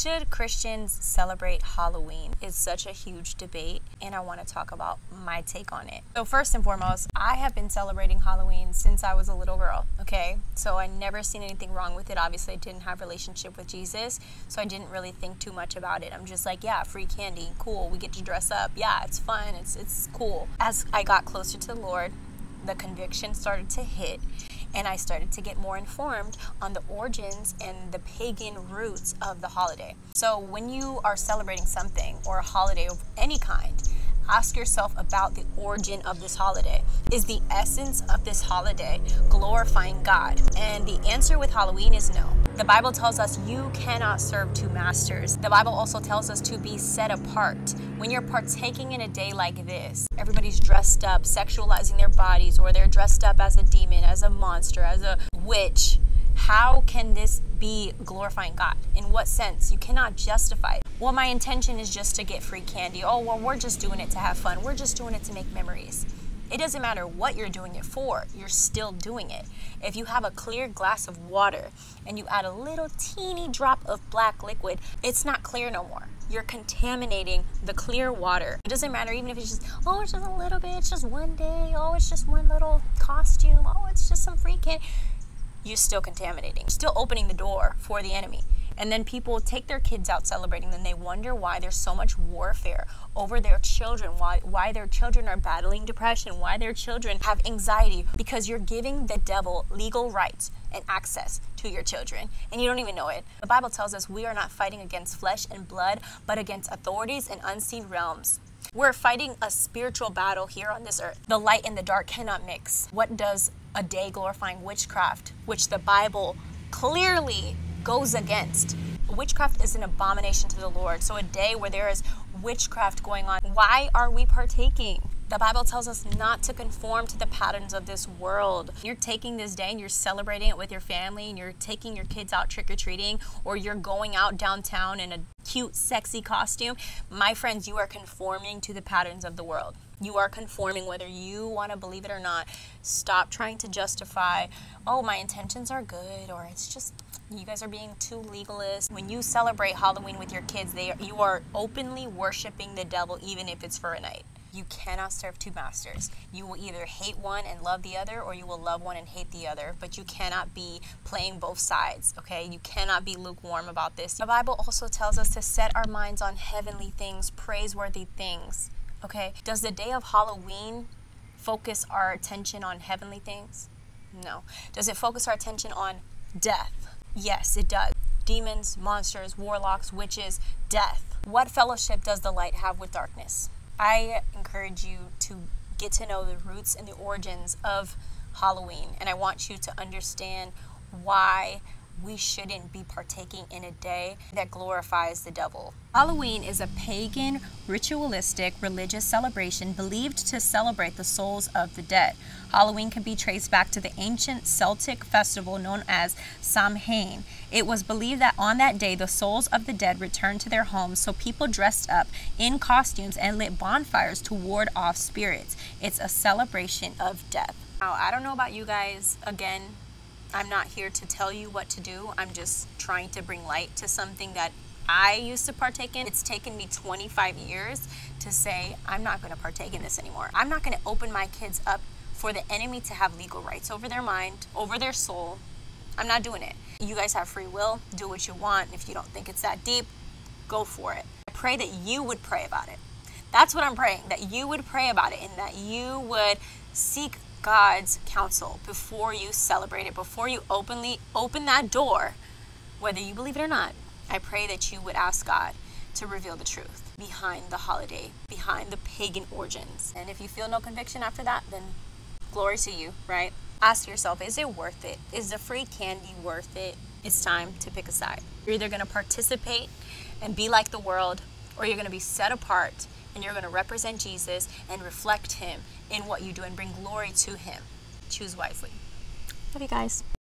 Should Christians celebrate Halloween? It's such a huge debate, and I want to talk about my take on it. So first and foremost, I have been celebrating Halloween since I was a little girl, okay? So I never seen anything wrong with it. Obviously, I didn't have a relationship with Jesus, so I didn't really think too much about it. I'm just like, yeah, free candy, cool, we get to dress up. Yeah, it's fun, it's cool. As I got closer to the Lord, the conviction started to hit, and I started to get more informed on the origins and the pagan roots of the holiday. So when you are celebrating something or a holiday of any kind, ask yourself about the origin of this holiday. Is the essence of this holiday glorifying God? And the answer with Halloween is no. The Bible tells us you cannot serve two masters. The Bible also tells us to be set apart. When you're partaking in a day like this, everybody's dressed up, sexualizing their bodies, or they're dressed up as a demon, as a monster, as a witch. How can this be glorifying God? In what sense? You cannot justify it. Well, my intention is just to get free candy. Oh, well, we're just doing it to have fun. We're just doing it to make memories. It doesn't matter what you're doing it for. You're still doing it. If you have a clear glass of water and you add a little teeny drop of black liquid, it's not clear no more. You're contaminating the clear water. It doesn't matter even if it's just, oh, it's just a little bit. It's just one day. Oh, it's just one little costume. Oh, it's just some free candy. You're still contaminating, still opening the door for the enemy. And then people take their kids out celebrating, and they wonder why there's so much warfare over their children, why their children are battling depression, why their children have anxiety, because you're giving the devil legal rights and access to your children, and you don't even know it. The Bible tells us we are not fighting against flesh and blood, but against authorities and unseen realms. We're fighting a spiritual battle here on this earth. The light and the dark cannot mix. What does a day glorifying witchcraft, which the Bible clearly goes against? Witchcraft is an abomination to the Lord. So a day where there is witchcraft going on, why are we partaking? The Bible tells us not to conform to the patterns of this world. You're taking this day and you're celebrating it with your family, and you're taking your kids out trick-or-treating, or you're going out downtown in a cute, sexy costume. My friends, you are conforming to the patterns of the world. You are conforming whether you want to believe it or not. Stop trying to justify, oh, my intentions are good, or it's just, you guys are being too legalist. When you celebrate Halloween with your kids, you are openly worshiping the devil, even if it's for a night. You cannot serve two masters. You will either hate one and love the other, or you will love one and hate the other. But you cannot be playing both sides, okay? You cannot be lukewarm about this. The Bible also tells us to set our minds on heavenly things, praiseworthy things, okay? Does the day of Halloween focus our attention on heavenly things? No. Does it focus our attention on death? Yes, it does. Demons, monsters, warlocks, witches, death. What fellowship does the light have with darkness? I encourage you to get to know the roots and the origins of Halloween, and I want you to understand why we shouldn't be partaking in a day that glorifies the devil. Halloween is a pagan, ritualistic, religious celebration believed to celebrate the souls of the dead. Halloween can be traced back to the ancient Celtic festival known as Samhain. It was believed that on that day, the souls of the dead returned to their homes, so people dressed up in costumes and lit bonfires to ward off spirits. It's a celebration of death. Now, I don't know about you guys. Again, I'm not here to tell you what to do. I'm just trying to bring light to something that I used to partake in. It's taken me 25 years to say, I'm not going to partake in this anymore. I'm not going to open my kids up for the enemy to have legal rights over their mind, over their soul. I'm not doing it. You guys have free will. Do what you want. If you don't think it's that deep, go for it. I pray that you would pray about it. That's what I'm praying, that you would pray about it, and that you would seek God's counsel before you celebrate it, before you openly open that door, whether you believe it or not. I pray that you would ask God to reveal the truth behind the holiday, behind the pagan origins. And if you feel no conviction after that, then glory to you, right? Ask yourself, is it worth it? Is the free candy worth it? It's time to pick a side. You're either going to participate and be like the world, or you're going to be set apart and you're going to represent Jesus and reflect him in what you do and bring glory to him. Choose wisely. Love you guys.